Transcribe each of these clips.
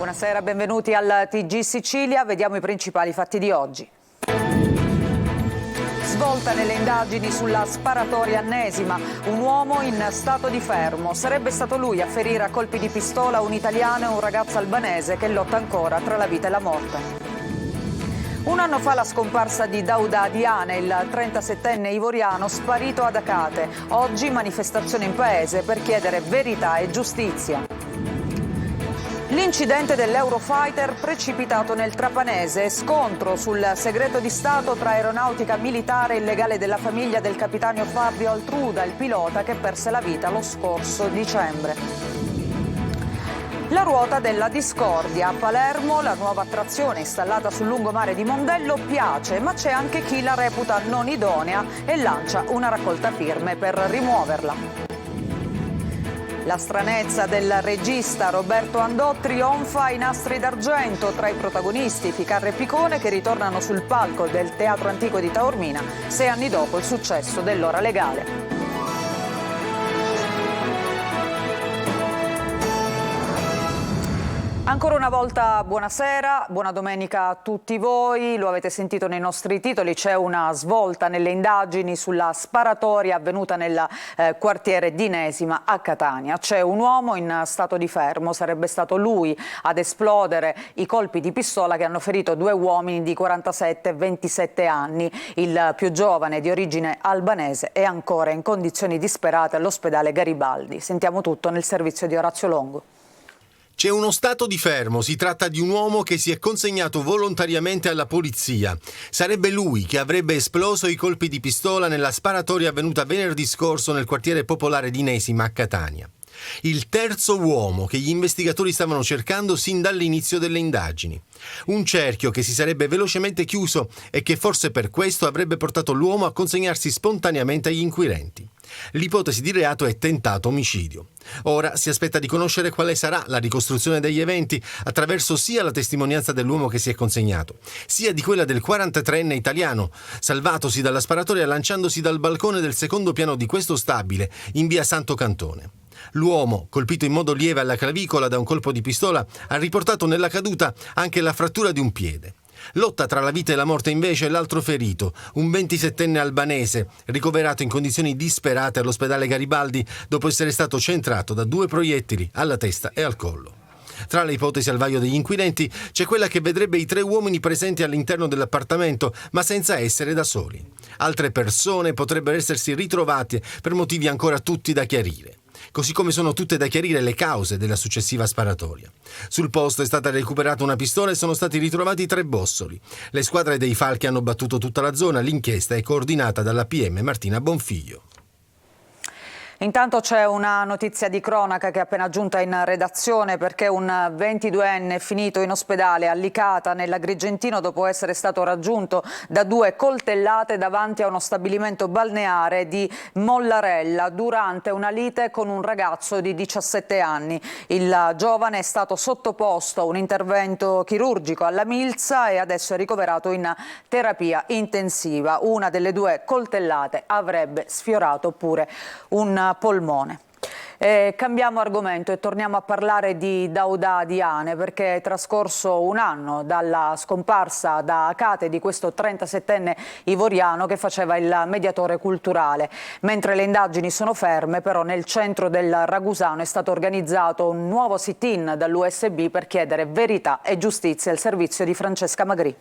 Buonasera, benvenuti al TG Sicilia. Vediamo i principali fatti di oggi. Svolta nelle indagini sulla sparatoria ennesima. Un uomo in stato di fermo. Sarebbe stato lui a ferire a colpi di pistola un italiano e un ragazzo albanese che lotta ancora tra la vita e la morte. Un anno fa la scomparsa di Dauda Diane, il 37enne ivoriano sparito ad Acate. Oggi manifestazione in paese per chiedere verità e giustizia. L'incidente dell'Eurofighter precipitato nel Trapanese, scontro sul segreto di Stato tra aeronautica militare e il legale della famiglia del capitano Fabio Altruda, il pilota che perse la vita lo scorso dicembre. La ruota della discordia. A Palermo la nuova attrazione installata sul lungomare di Mondello piace, ma c'è anche chi la reputa non idonea e lancia una raccolta firme per rimuoverla. La stranezza del regista Roberto Andò trionfa ai Nastri d'Argento. Tra i protagonisti Ficarra e Picone che ritornano sul palco del Teatro Antico di Taormina 6 anni dopo il successo dell'Ora Legale. Ancora una volta buonasera, buona domenica a tutti voi. Lo avete sentito nei nostri titoli, c'è una svolta nelle indagini sulla sparatoria avvenuta nel quartiere di Inesima a Catania. C'è un uomo in stato di fermo, sarebbe stato lui ad esplodere i colpi di pistola che hanno ferito 2 uomini di 47 e 27 anni. Il più giovane, di origine albanese, è ancora in condizioni disperate all'ospedale Garibaldi. Sentiamo tutto nel servizio di Orazio Longo. C'è uno stato di fermo, si tratta di un uomo che si è consegnato volontariamente alla polizia. Sarebbe lui che avrebbe esploso i colpi di pistola nella sparatoria avvenuta venerdì scorso nel quartiere popolare di Inesima a Catania. Il terzo uomo che gli investigatori stavano cercando sin dall'inizio delle indagini. Un cerchio che si sarebbe velocemente chiuso e che forse per questo avrebbe portato l'uomo a consegnarsi spontaneamente agli inquirenti. L'ipotesi di reato è tentato omicidio. Ora si aspetta di conoscere quale sarà la ricostruzione degli eventi attraverso sia la testimonianza dell'uomo che si è consegnato, sia di quella del 43enne italiano, salvatosi dalla sparatoria lanciandosi dal balcone del secondo piano di questo stabile in via Santo Cantone. L'uomo, colpito in modo lieve alla clavicola da un colpo di pistola, ha riportato nella caduta anche la frattura di un piede. Lotta tra la vita e la morte invece l'altro ferito, un 27enne albanese, ricoverato in condizioni disperate all'ospedale Garibaldi dopo essere stato centrato da 2 proiettili alla testa e al collo. Tra le ipotesi al vaglio degli inquirenti c'è quella che vedrebbe i 3 uomini presenti all'interno dell'appartamento, ma senza essere da soli. Altre persone potrebbero essersi ritrovate per motivi ancora tutti da chiarire. Così come sono tutte da chiarire le cause della successiva sparatoria. Sul posto è stata recuperata una pistola e sono stati ritrovati 3 bossoli. Le squadre dei Falchi hanno battuto tutta la zona, l'inchiesta è coordinata dalla PM Martina Bonfiglio. Intanto c'è una notizia di cronaca che è appena giunta in redazione perché un 22enne è finito in ospedale a Licata nell'Agrigentino dopo essere stato raggiunto da 2 coltellate davanti a uno stabilimento balneare di Mollarella durante una lite con un ragazzo di 17 anni. Il giovane è stato sottoposto a un intervento chirurgico alla milza e adesso è ricoverato in terapia intensiva. Una delle 2 coltellate avrebbe sfiorato pure un polmone. Cambiamo argomento e torniamo a parlare di Dauda Diane perché è trascorso un anno dalla scomparsa da Acate di questo 37enne ivoriano che faceva il mediatore culturale. Mentre le indagini sono ferme, però nel centro del Ragusano è stato organizzato un nuovo sit-in dall'USB per chiedere verità e giustizia al servizio di Francesca Magri.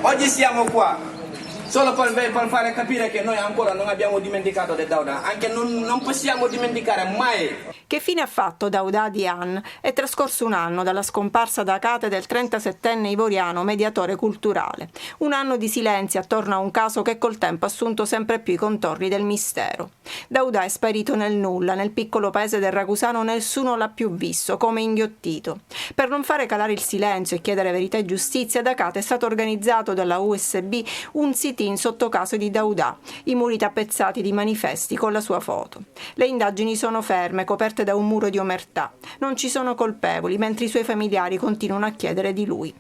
Oggi siamo qua solo per fare capire che noi ancora non abbiamo dimenticato di Dauda, anche non possiamo dimenticare mai. Che fine ha fatto Dauda Diane? È trascorso un anno dalla scomparsa da Acate del 37enne ivoriano mediatore culturale. Un anno di silenzio attorno a un caso che col tempo ha assunto sempre più i contorni del mistero. Dauda è sparito nel nulla, nel piccolo paese del Ragusano nessuno l'ha più visto, come inghiottito. Per non fare calare il silenzio e chiedere verità e giustizia, ad Acate è stato organizzato dalla USB un sit-in sotto casa di Dauda, i muri tappezzati di manifesti con la sua foto. Le indagini sono ferme, coperte da un muro di omertà. Non ci sono colpevoli, mentre i suoi familiari continuano a chiedere di lui.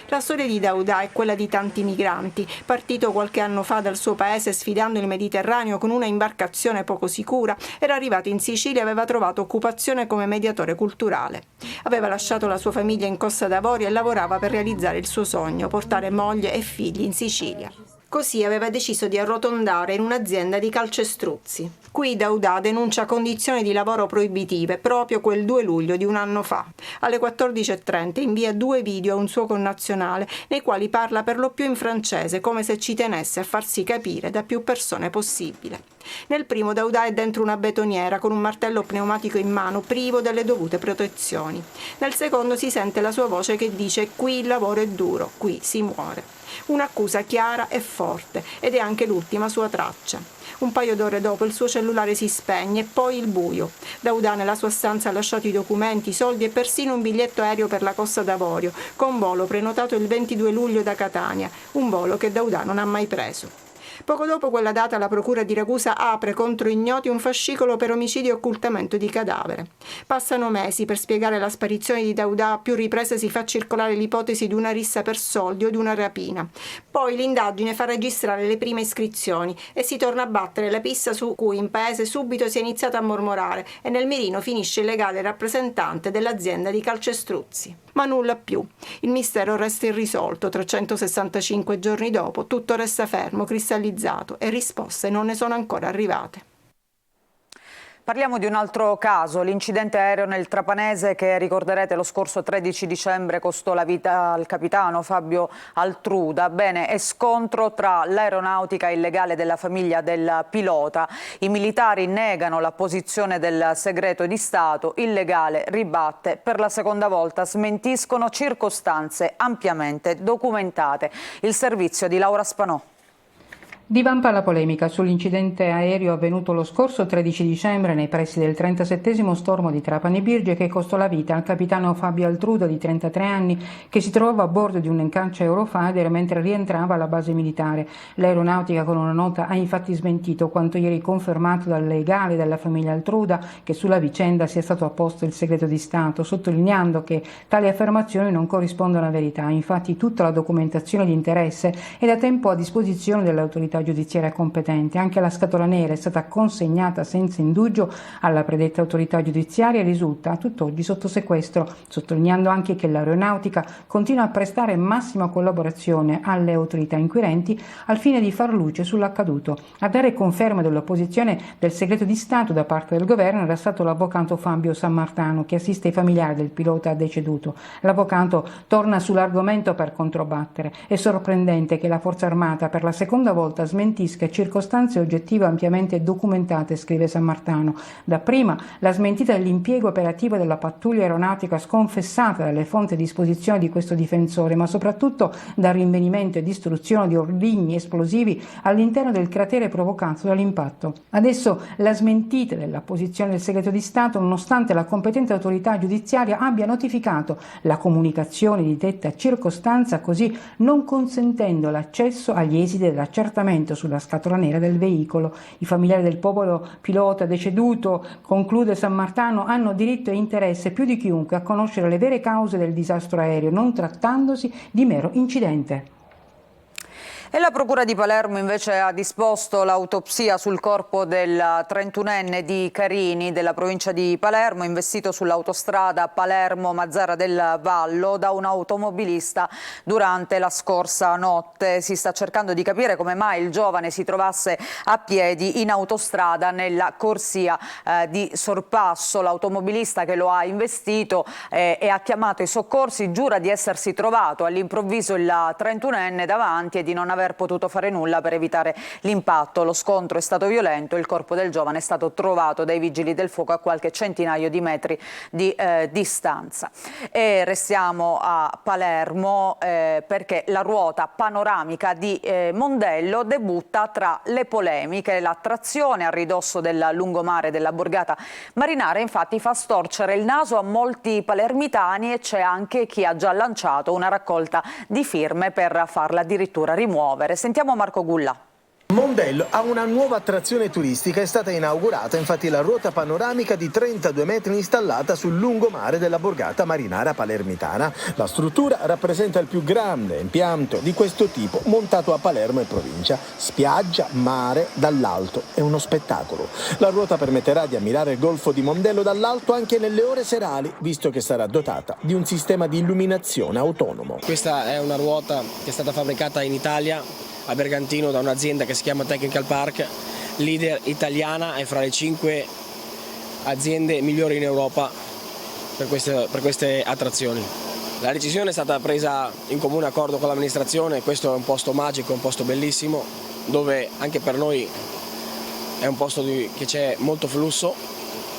La storia di Daouda è quella di tanti migranti, partito qualche anno fa dal suo paese sfidando il Mediterraneo con una imbarcazione poco sicura, era arrivato in Sicilia e aveva trovato occupazione come mediatore culturale. Aveva lasciato la sua famiglia in Costa d'Avorio e lavorava per realizzare il suo sogno, portare moglie e figli in Sicilia. Così aveva deciso di arrotondare in un'azienda di calcestruzzi. Qui Daouda denuncia condizioni di lavoro proibitive proprio quel 2 luglio di un anno fa. Alle 14:30 invia 2 video a un suo connazionale nei quali parla per lo più in francese, come se ci tenesse a farsi capire da più persone possibile. Nel primo Daouda è dentro una betoniera con un martello pneumatico in mano privo delle dovute protezioni. Nel secondo si sente la sua voce che dice: qui il lavoro è duro, qui si muore. Un'accusa chiara e forte, ed è anche l'ultima sua traccia. Un paio d'ore dopo il suo cellulare si spegne e poi il buio. Daouda nella sua stanza ha lasciato i documenti, i soldi e persino un biglietto aereo per la Costa d'Avorio, con volo prenotato il 22 luglio da Catania, un volo che Daouda non ha mai preso. Poco dopo quella data la procura di Ragusa apre contro ignoti un fascicolo per omicidio e occultamento di cadavere. Passano mesi per spiegare la sparizione di Daouda, a più riprese si fa circolare l'ipotesi di una rissa per soldi o di una rapina. Poi l'indagine fa registrare le prime iscrizioni e si torna a battere la pista su cui in paese subito si è iniziato a mormorare e nel mirino finisce il legale rappresentante dell'azienda di calcestruzzi. Ma nulla più. Il mistero resta irrisolto. 365 giorni dopo tutto resta fermo, cristallizzato e risposte non ne sono ancora arrivate. Parliamo di un altro caso, l'incidente aereo nel Trapanese che ricorderete lo scorso 13 dicembre costò la vita al capitano Fabio Altruda. Bene, è scontro tra l'aeronautica illegale della famiglia del pilota. I militari negano la posizione del segreto di Stato, il legale ribatte, per la seconda volta smentiscono circostanze ampiamente documentate. Il servizio di Laura Spanò. Divampa la polemica sull'incidente aereo avvenuto lo scorso 13 dicembre nei pressi del 37° stormo di Trapani Birge che costò la vita al capitano Fabio Altruda di 33 anni che si trovava a bordo di un Kancia Eurofighter mentre rientrava alla base militare. L'aeronautica con una nota ha infatti smentito quanto ieri confermato dal legale della famiglia Altruda che sulla vicenda sia stato apposto il segreto di Stato, sottolineando che tali affermazioni non corrispondono alla verità. Infatti tutta la documentazione di interesse è da tempo a disposizione dell'autorità giudiziaria competente. Anche la scatola nera è stata consegnata senza indugio alla predetta autorità giudiziaria e risulta a tutt'oggi sotto sequestro, sottolineando anche che l'aeronautica continua a prestare massima collaborazione alle autorità inquirenti al fine di far luce sull'accaduto. A dare conferma dell'opposizione del segreto di Stato da parte del governo era stato l'avvocato Fabio Sammartano che assiste i familiari del pilota deceduto. L'avvocato torna sull'argomento per controbattere. È sorprendente che la Forza Armata per la seconda volta smentisca circostanze oggettive ampiamente documentate, scrive Sammartano. Dapprima la smentita dell'impiego operativo della pattuglia aeronautica sconfessata dalle fonti a disposizione di questo difensore, ma soprattutto dal rinvenimento e distruzione di ordigni esplosivi all'interno del cratere provocato dall'impatto. Adesso la smentita della posizione del segreto di Stato, nonostante la competente autorità giudiziaria abbia notificato la comunicazione di detta circostanza, così non consentendo l'accesso agli esiti dell'accertamento sulla scatola nera del veicolo. I familiari del povero pilota deceduto, conclude Sammartano, hanno diritto e interesse più di chiunque a conoscere le vere cause del disastro aereo, non trattandosi di mero incidente. E la Procura di Palermo invece ha disposto l'autopsia sul corpo del 31enne di Carini della provincia di Palermo, investito sull'autostrada Palermo-Mazzara del Vallo da un automobilista durante la scorsa notte. Si sta cercando di capire come mai il giovane si trovasse a piedi in autostrada nella corsia di sorpasso. L'automobilista che lo ha investito e ha chiamato i soccorsi giura di essersi trovato all'improvviso il 31enne davanti e di non aver potuto fare nulla per evitare l'impatto. Lo scontro è stato violento, il corpo del giovane è stato trovato dai vigili del fuoco a qualche centinaio di metri di distanza. E restiamo a Palermo perché la ruota panoramica di Mondello debutta tra le polemiche. L'attrazione a ridosso del lungomare della borgata marinara infatti fa storcere il naso a molti palermitani e c'è anche chi ha già lanciato una raccolta di firme per farla addirittura rimuovere. Sentiamo Marco Gulla. Mondello ha una nuova attrazione turistica, è stata inaugurata infatti la ruota panoramica di 32 metri installata sul lungomare della borgata marinara palermitana. La struttura rappresenta il più grande impianto di questo tipo montato a Palermo e provincia. Spiaggia, mare, dall'alto, è uno spettacolo. La ruota permetterà di ammirare il golfo di Mondello dall'alto anche nelle ore serali, visto che sarà dotata di un sistema di illuminazione autonomo. Questa è una ruota che è stata fabbricata in Italia, a Bergantino, da un'azienda che si chiama Technical Park, leader italiana e fra le 5 aziende migliori in Europa per queste attrazioni. La decisione è stata presa in comune accordo con l'amministrazione. Questo è un posto magico, un posto bellissimo, dove anche per noi è un posto che c'è molto flusso,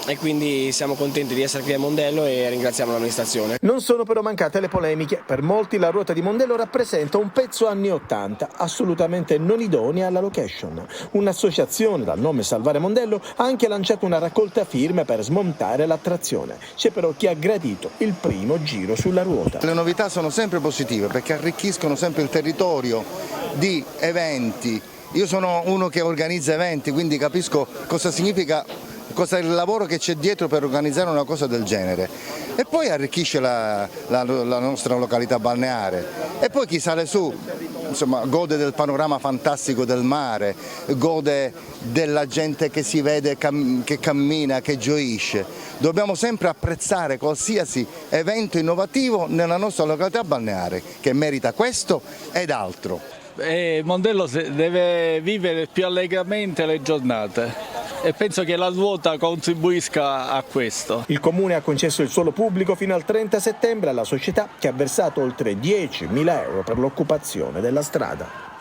e quindi siamo contenti di essere qui a Mondello e ringraziamo l'amministrazione. Non sono però mancate le polemiche. Per molti la ruota di Mondello rappresenta un pezzo anni 80, assolutamente non idonea alla location. Un'associazione dal nome Salvare Mondello ha anche lanciato una raccolta firme per smontare l'attrazione. C'è però chi ha gradito il primo giro sulla ruota. Le novità sono sempre positive perché arricchiscono sempre il territorio di eventi. Io sono uno che organizza eventi, quindi capisco cosa significa, cosa è il lavoro che c'è dietro per organizzare una cosa del genere, e poi arricchisce la nostra località balneare, e poi chi sale su insomma gode del panorama fantastico del mare, gode della gente che si vede, che cammina, che gioisce. Dobbiamo sempre apprezzare qualsiasi evento innovativo nella nostra località balneare, che merita questo ed altro. Mondello deve vivere più allegramente le giornate e penso che la ruota contribuisca a questo. Il comune ha concesso il suolo pubblico fino al 30 settembre alla società, che ha versato oltre 10.000 euro per l'occupazione della strada.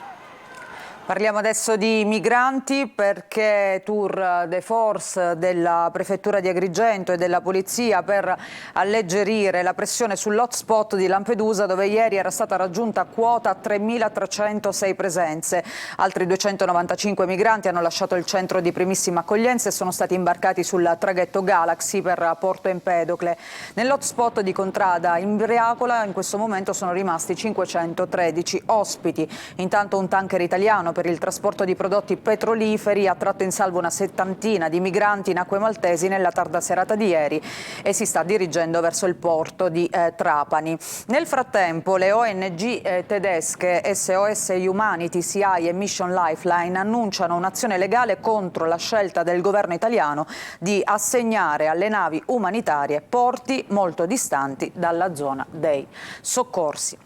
Parliamo adesso di migranti, perché tour de force della Prefettura di Agrigento e della Polizia per alleggerire la pressione sull'hotspot di Lampedusa, dove ieri era stata raggiunta quota 3.306 presenze. Altri 295 migranti hanno lasciato il centro di primissima accoglienza e sono stati imbarcati sul traghetto Galaxy per Porto Empedocle. Nell'hotspot di Contrada Imbriacola in questo momento sono rimasti 513 ospiti. Intanto un tanker italiano per il trasporto di prodotti petroliferi ha tratto in salvo una 70ina di migranti in acque maltesi nella tarda serata di ieri e si sta dirigendo verso il porto di Trapani. Nel frattempo le ONG tedesche SOS Humanity, CI e Mission Lifeline annunciano un'azione legale contro la scelta del governo italiano di assegnare alle navi umanitarie porti molto distanti dalla zona dei soccorsi.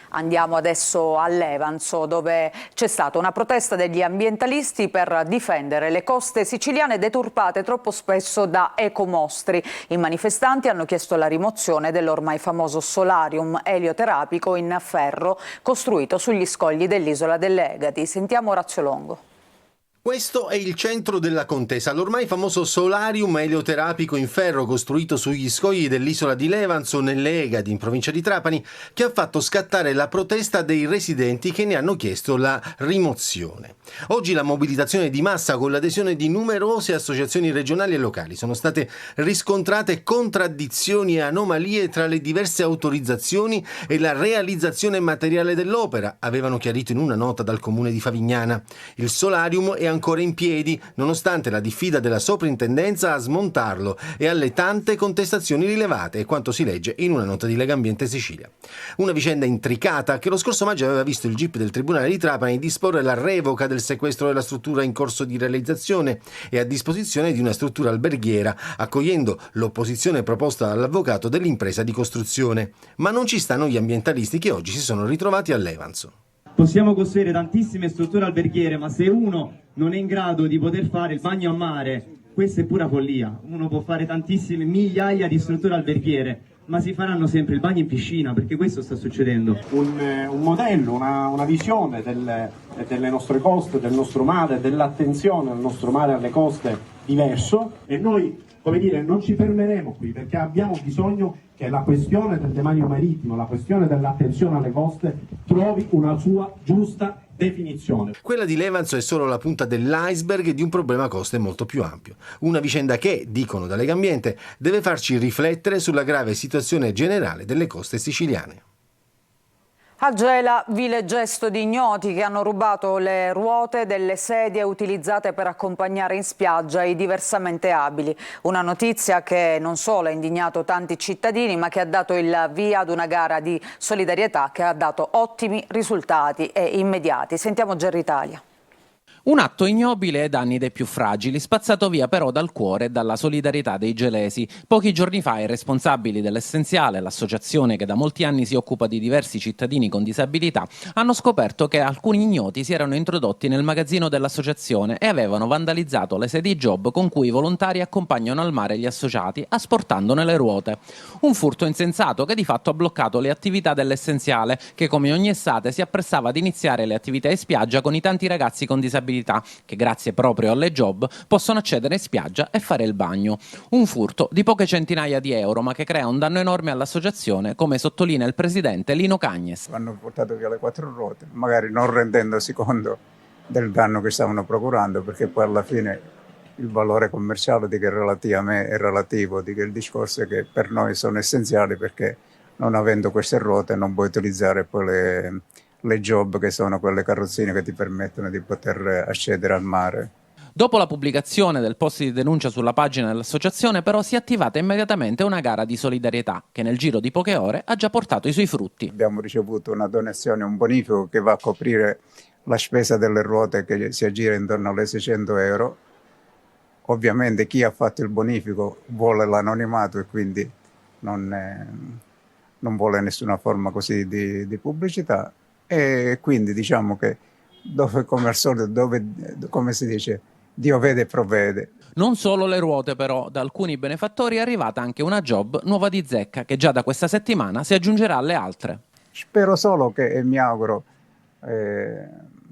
Andiamo adesso a Levanzo, dove c'è stata una protesta degli ambientalisti per difendere le coste siciliane deturpate troppo spesso da ecomostri. I manifestanti hanno chiesto la rimozione dell'ormai famoso solarium elioterapico in ferro costruito sugli scogli dell'isola delle Egadi. Sentiamo Orazio Longo. Questo è il centro della contesa, l'ormai famoso solarium elioterapico in ferro costruito sugli scogli dell'isola di Levanzo nelle Egadi, in provincia di Trapani, che ha fatto scattare la protesta dei residenti che ne hanno chiesto la rimozione. Oggi la mobilitazione di massa con l'adesione di numerose associazioni regionali e locali. Sono state riscontrate contraddizioni e anomalie tra le diverse autorizzazioni e la realizzazione materiale dell'opera, avevano chiarito in una nota dal comune di Favignana. Il solarium è ancora in piedi, nonostante la diffida della soprintendenza a smontarlo e alle tante contestazioni rilevate, e quanto si legge in una nota di Legambiente Sicilia. Una vicenda intricata che lo scorso maggio aveva visto il GIP del Tribunale di Trapani disporre la revoca del sequestro della struttura in corso di realizzazione e a disposizione di una struttura alberghiera, accogliendo l'opposizione proposta dall'avvocato dell'impresa di costruzione. Ma non ci stanno gli ambientalisti che oggi si sono ritrovati a Levanzo. Possiamo costruire tantissime strutture alberghiere, ma se uno non è in grado di poter fare il bagno a mare, questa è pura follia. Uno può fare tantissime migliaia di strutture alberghiere, ma si faranno sempre il bagno in piscina, perché questo sta succedendo. Un modello, una visione delle nostre coste, del nostro mare, dell'attenzione al nostro mare e alle coste diverso, e noi, come dire, non ci fermeremo qui, perché abbiamo bisogno che la questione del demanio marittimo, la questione dell'attenzione alle coste trovi una sua giusta definizione. Quella di Levanzo è solo la punta dell'iceberg di un problema coste molto più ampio. Una vicenda che, dicono da Legambiente, deve farci riflettere sulla grave situazione generale delle coste siciliane. A Gela, vile gesto di ignoti che hanno rubato le ruote delle sedie utilizzate per accompagnare in spiaggia i diversamente abili. Una notizia che non solo ha indignato tanti cittadini, ma che ha dato il via ad una gara di solidarietà che ha dato ottimi risultati e immediati. Sentiamo Gerry Italia. Un atto ignobile ai danni dei più fragili, spazzato via però dal cuore e dalla solidarietà dei gelesi. Pochi giorni fa i responsabili dell'Essenziale, l'associazione che da molti anni si occupa di diversi cittadini con disabilità, hanno scoperto che alcuni ignoti si erano introdotti nel magazzino dell'associazione e avevano vandalizzato le sedie job con cui i volontari accompagnano al mare gli associati, asportandone le ruote. Un furto insensato che di fatto ha bloccato le attività dell'Essenziale, che come ogni estate si appressava ad iniziare le attività in spiaggia con i tanti ragazzi con disabilità che grazie proprio alle job possono accedere in spiaggia e fare il bagno. Un furto di poche centinaia di euro, ma che crea un danno enorme all'associazione, come sottolinea il presidente Lino Cagnes. Hanno portato via le 4 ruote, magari non rendendosi conto del danno che stavano procurando, perché poi alla fine il valore commerciale di che è relativo, di che il discorso è che per noi sono essenziali, perché non avendo queste ruote non puoi utilizzare poi le job, che sono quelle carrozzine che ti permettono di poter accedere al mare. Dopo la pubblicazione del post di denuncia sulla pagina dell'associazione, però, si è attivata immediatamente una gara di solidarietà che nel giro di poche ore ha già portato i suoi frutti. Abbiamo ricevuto una donazione, un bonifico che va a coprire la spesa delle ruote, che si aggira intorno alle 600 euro. Ovviamente chi ha fatto il bonifico vuole l'anonimato e quindi non vuole nessuna forma così di pubblicità. E quindi diciamo che dove, come al solito, come si dice, Dio vede e provvede. Non solo le ruote però, da alcuni benefattori è arrivata anche una job nuova di zecca che già da questa settimana si aggiungerà alle altre. Spero solo che, e mi auguro,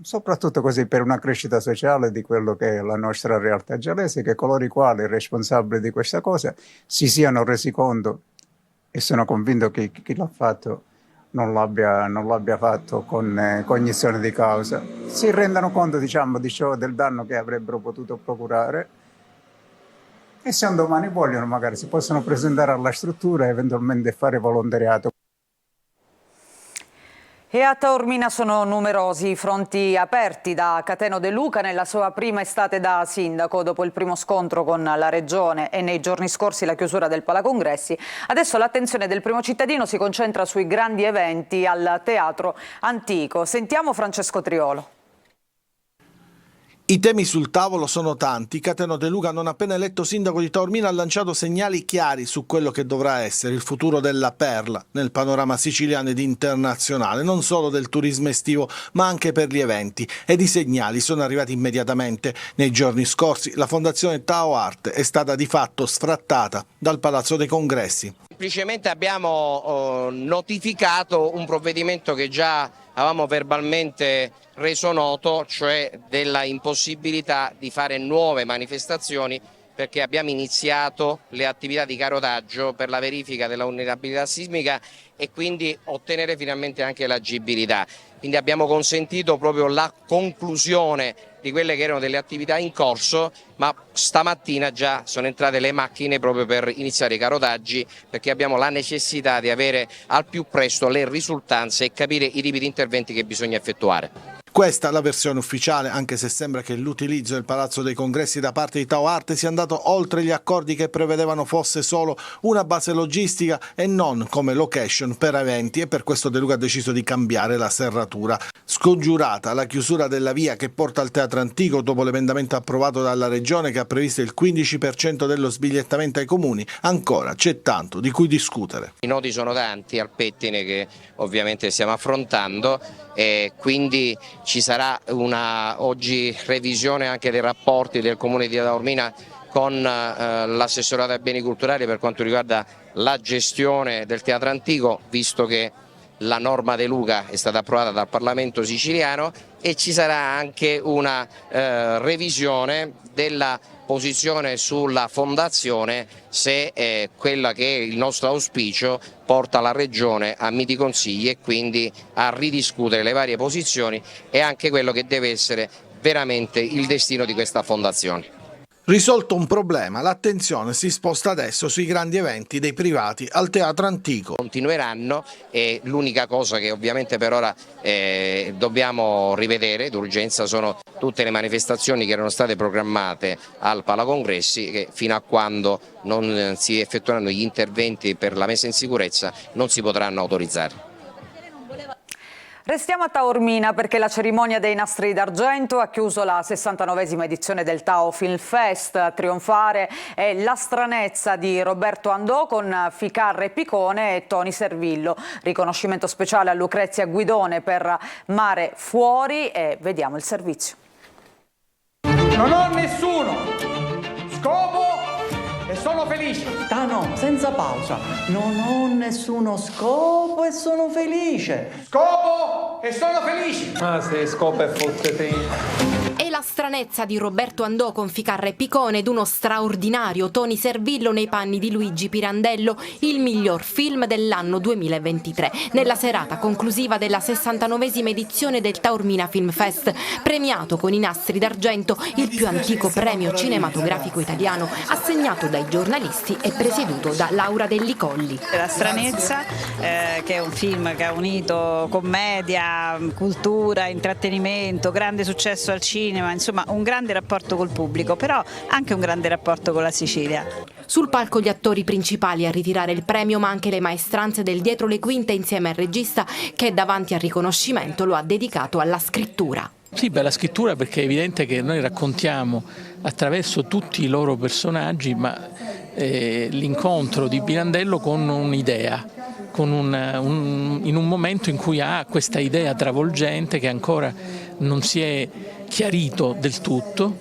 soprattutto così per una crescita sociale di quello che è la nostra realtà gelese, che coloro i quali responsabili di questa cosa si siano resi conto, e sono convinto che chi l'ha fatto non l'abbia fatto con cognizione di causa, si rendano conto, diciamo, di ciò, del danno che avrebbero potuto procurare, e se un domani vogliono magari si possono presentare alla struttura e eventualmente fare volontariato. E a Taormina sono numerosi i fronti aperti da Cateno De Luca nella sua prima estate da sindaco. Dopo il primo scontro con la Regione e nei giorni scorsi la chiusura del Palacongressi, adesso l'attenzione del primo cittadino si concentra sui grandi eventi al Teatro Antico. Sentiamo Francesco Triolo. I temi sul tavolo sono tanti. Cateno De Luca, non appena eletto sindaco di Taormina, ha lanciato segnali chiari su quello che dovrà essere il futuro della Perla nel panorama siciliano ed internazionale, non solo del turismo estivo ma anche per gli eventi, ed i segnali sono arrivati immediatamente. Nei giorni scorsi la fondazione Tao Art è stata di fatto sfrattata dal Palazzo dei Congressi. Semplicemente abbiamo notificato un provvedimento che già avevamo verbalmente reso noto, cioè della impossibilità di fare nuove manifestazioni, perché abbiamo iniziato le attività di carotaggio per la verifica della vulnerabilità sismica e quindi ottenere finalmente anche l'agibilità. Quindi abbiamo consentito proprio la conclusione di quelle che erano delle attività in corso, ma stamattina già sono entrate le macchine proprio per iniziare i carotaggi, perché abbiamo la necessità di avere al più presto le risultanze e capire i tipi di interventi che bisogna effettuare. Questa è la versione ufficiale, anche se sembra che l'utilizzo del Palazzo dei Congressi da parte di Tao Art sia andato oltre gli accordi che prevedevano fosse solo una base logistica e non come location per eventi, e per questo De Luca ha deciso di cambiare la serratura. Scongiurata la chiusura della via che porta al Teatro Antico dopo l'emendamento approvato dalla Regione che ha previsto il 15% dello sbigliettamento ai comuni, ancora c'è tanto di cui discutere. I nodi sono tanti al pettine che ovviamente stiamo affrontando, e quindi ci sarà una oggi revisione anche dei rapporti del Comune di Taormina con l'assessorato ai beni culturali per quanto riguarda la gestione del Teatro Antico, visto che la norma De Luca è stata approvata dal Parlamento siciliano, e ci sarà anche una revisione della posizione sulla fondazione, se quella che è il nostro auspicio porta la Regione a miti consigli e quindi a ridiscutere le varie posizioni e anche quello che deve essere veramente il destino di questa fondazione. Risolto un problema, l'attenzione si sposta adesso sui grandi eventi dei privati al Teatro Antico. Continueranno e l'unica cosa che ovviamente per ora dobbiamo rivedere d'urgenza sono tutte le manifestazioni che erano state programmate al Palacongressi, che fino a quando non si effettueranno gli interventi per la messa in sicurezza non si potranno autorizzare. Restiamo a Taormina perché la cerimonia dei Nastri d'Argento ha chiuso la 69esima edizione del Tao Film Fest. A trionfare è La stranezza di Roberto Andò con Ficarra e Picone e Toni Servillo. Riconoscimento speciale a Lucrezia Guidone per Mare Fuori e vediamo il servizio. Non ho nessuno scopo e sono felice. No, senza pausa. Non ho nessuno scopo e sono felice. Scopo e sono felice. Ah sì, scopo e fottete. È La stranezza di Roberto Andò con Ficarra e Picone ed uno straordinario Toni Servillo nei panni di Luigi Pirandello, il miglior film dell'anno 2023. Nella serata conclusiva della 69esima edizione del Taormina Film Fest, premiato con i Nastri d'Argento, il più antico premio cinematografico italiano, assegnato dai giornalisti e presieduto da Laura Delli Colli. La stranezza, che è un film che ha unito commedia, cultura, intrattenimento, grande successo al cinema, insomma un grande rapporto col pubblico, però anche un grande rapporto con la Sicilia. Sul palco gli attori principali a ritirare il premio, ma anche le maestranze del dietro le quinte insieme al regista che davanti al riconoscimento lo ha dedicato alla scrittura. Sì, la scrittura, perché è evidente che noi raccontiamo attraverso tutti i loro personaggi, ma l'incontro di Pirandello con un'idea, in un momento in cui ha questa idea travolgente che ancora non si è chiarito del tutto,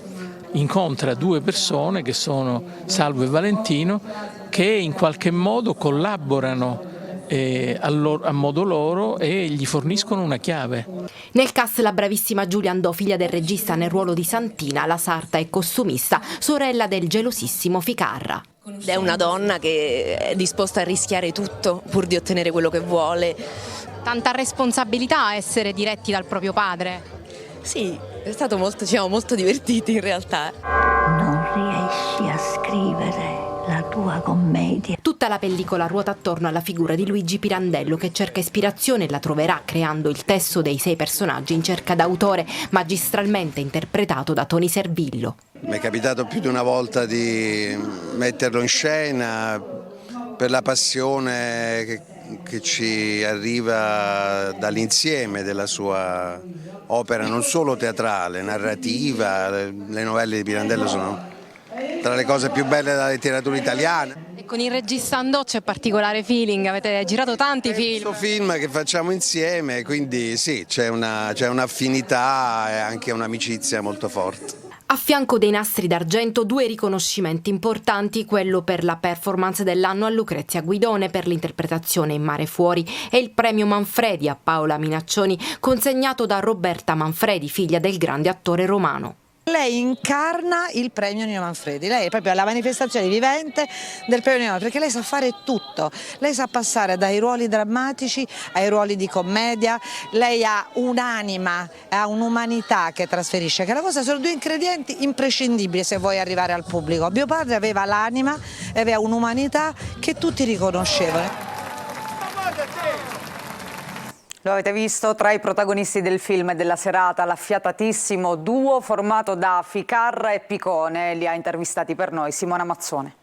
incontra due persone che sono Salvo e Valentino, che in qualche modo collaborano a modo loro e gli forniscono una chiave. Nel cast la bravissima Giulia Andò, figlia del regista nel ruolo di Santina, la sarta e costumista, sorella del gelosissimo Ficarra. È una donna che è disposta a rischiare tutto pur di ottenere quello che vuole. Tanta responsabilità a essere diretti dal proprio padre. Sì, è stato ci siamo molto divertiti in realtà. Non riesci a scrivere la tua commedia. Tutta la pellicola ruota attorno alla figura di Luigi Pirandello, che cerca ispirazione e la troverà creando il testo dei 6 personaggi in cerca d'autore, magistralmente interpretato da Toni Servillo. Mi è capitato più di una volta di metterlo in scena per la passione che ci arriva dall'insieme della sua opera, non solo teatrale, narrativa. Le novelle di Pirandello sono tra le cose più belle della letteratura italiana. E con il regista Andò c'è particolare feeling, avete girato tanti film. Questo film che facciamo insieme, quindi sì, c'è un'affinità e anche un'amicizia molto forte. A fianco dei Nastri d'Argento 2 riconoscimenti importanti, quello per la performance dell'anno a Lucrezia Guidone per l'interpretazione in Mare Fuori e il premio Manfredi a Paola Minaccioni, consegnato da Roberta Manfredi, figlia del grande attore romano. Lei incarna il premio Nino Manfredi, lei è proprio la manifestazione vivente del premio Nino Manfredi, perché lei sa fare tutto, lei sa passare dai ruoli drammatici ai ruoli di commedia, lei ha un'anima, ha un'umanità che trasferisce, che la cosa sono 2 ingredienti imprescindibili se vuoi arrivare al pubblico. Mio padre aveva l'anima e aveva un'umanità che tutti riconoscevano. Lo avete visto, tra i protagonisti del film e della serata, l'affiatatissimo duo formato da Ficarra e Picone. Li ha intervistati per noi Simona Mazzone.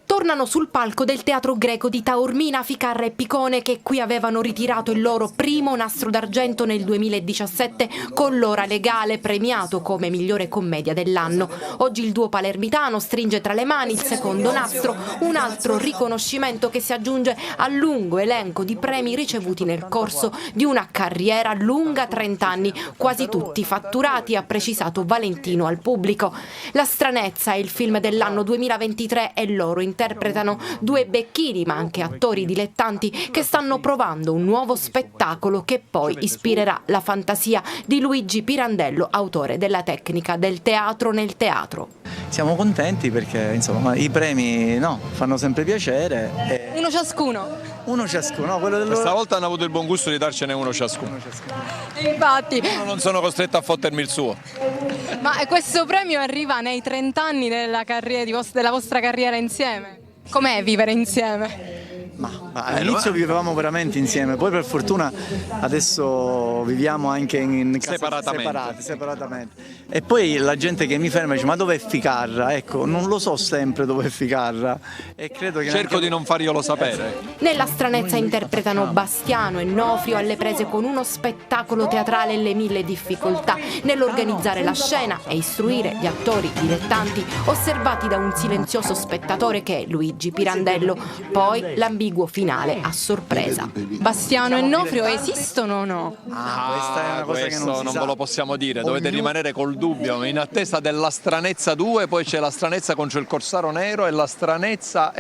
Tornano sul palco del Teatro Greco di Taormina Ficarra e Picone, che qui avevano ritirato il loro primo Nastro d'Argento nel 2017 con L'ora legale, premiato come migliore commedia dell'anno. Oggi il duo palermitano stringe tra le mani il secondo nastro, un altro riconoscimento che si aggiunge al lungo elenco di premi ricevuti nel corso di una carriera lunga 30 anni, quasi tutti fatturati, ha precisato Valentino al pubblico. La stranezza è il film dell'anno 2023 e loro interpreti interpretano due becchini ma anche attori dilettanti che stanno provando un nuovo spettacolo che poi ispirerà la fantasia di Luigi Pirandello, autore della tecnica del teatro nel teatro. Siamo contenti perché insomma i premi fanno sempre piacere. Uno ciascuno. Uno ciascuno, quello dello... Questa volta hanno avuto il buon gusto di darcene uno ciascuno. Infatti. Non sono costretto a fottermi il suo. Ma questo premio arriva nei 30 anni della vostra carriera insieme. Com'è vivere insieme? All'inizio vivevamo veramente insieme, poi per fortuna adesso viviamo anche in case separatamente. E poi la gente che mi ferma dice: ma dov'è Ficarra? Ecco, non lo so sempre dov'è Ficarra e credo che cerco di non farglielo sapere. Nella stranezza interpretano Bastiano e Nofrio alle prese con uno spettacolo teatrale e le mille difficoltà nell'organizzare la scena e istruire gli attori dilettanti osservati da un silenzioso spettatore che è Luigi Pirandello. Poi l'ambiguo finale a sorpresa. Bastiano e Nofrio esistono o no? Questa è una cosa che non ve lo possiamo dire, dovete rimanere col dubbio, in attesa della stranezza 2, poi c'è la stranezza contro il Corsaro Nero e la stranezza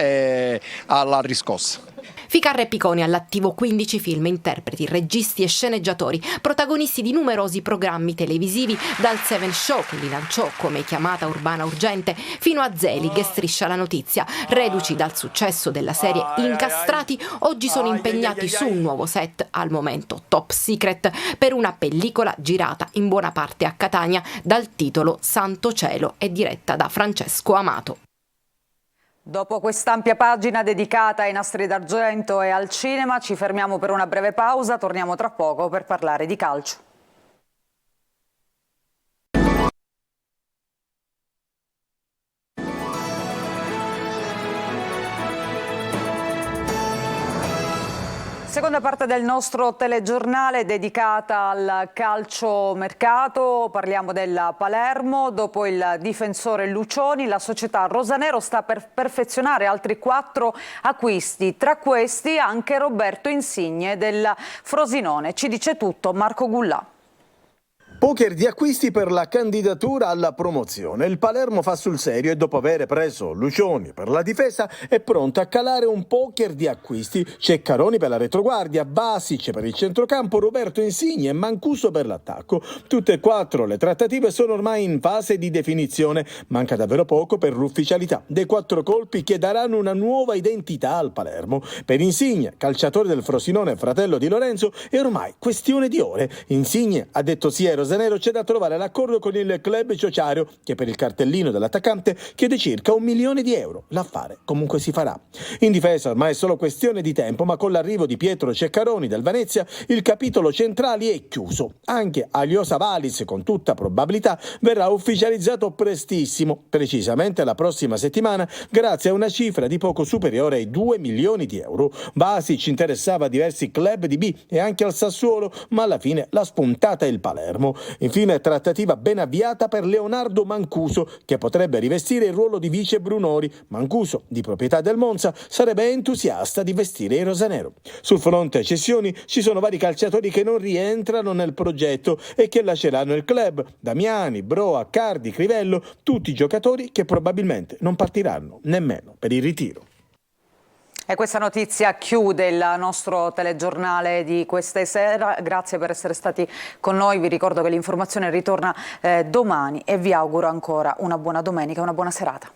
alla riscossa. Ficarra e Piccone all'attivo 15 film, interpreti, registi e sceneggiatori, protagonisti di numerosi programmi televisivi, dal Seven Show che li lanciò come Chiamata Urbana Urgente fino a Zelig e Striscia la Notizia. Reduci dal successo della serie Incastrati, oggi sono impegnati su un nuovo set, al momento top secret, per una pellicola girata in buona parte a Catania dal titolo Santo Cielo e diretta da Francesco Amato. Dopo quest'ampia pagina dedicata ai nastri d'argento e al cinema, ci fermiamo per una breve pausa, torniamo tra poco per parlare di calcio. Seconda parte del nostro telegiornale dedicata al calciomercato, parliamo del Palermo. Dopo il difensore Lucioni, la società rosanero sta per perfezionare altri 4 acquisti, tra questi anche Roberto Insigne del Frosinone. Ci dice tutto Marco Gullà. Poker di acquisti per la candidatura alla promozione. Il Palermo fa sul serio e dopo aver preso Lucioni per la difesa è pronto a calare un poker di acquisti. Ceccaroni per la retroguardia, Basic per il centrocampo, Roberto Insigne e Mancuso per l'attacco. Tutte e 4 le trattative sono ormai in fase di definizione. Manca davvero poco per l'ufficialità dei 4 colpi che daranno una nuova identità al Palermo. Per Insigne, calciatore del Frosinone, fratello di Lorenzo, è ormai questione di ore. Insigne ha detto sì ai rosanero, c'è da trovare l'accordo con il club ciociario che per il cartellino dell'attaccante chiede circa €1 milione. L'affare comunque si farà. In difesa ormai è solo questione di tempo, ma con l'arrivo di Pietro Ceccaroni del Venezia il capitolo centrali è chiuso. Anche Aliosa Valis con tutta probabilità verrà ufficializzato prestissimo, precisamente la prossima settimana, grazie a una cifra di poco superiore ai €2 milioni. Basic interessava a diversi club di B e anche al Sassuolo, ma alla fine l'ha spuntata il Palermo. Infine trattativa ben avviata per Leonardo Mancuso, che potrebbe rivestire il ruolo di vice Brunori. Mancuso, di proprietà del Monza, sarebbe entusiasta di vestire i rosanero. Sul fronte cessioni ci sono vari calciatori che non rientrano nel progetto e che lasceranno il club. Damiani, Broa, Cardi, Crivello, tutti giocatori che probabilmente non partiranno nemmeno per il ritiro. E questa notizia chiude il nostro telegiornale di questa sera. Grazie per essere stati con noi. Vi ricordo che l'informazione ritorna domani e vi auguro ancora una buona domenica, una buona serata.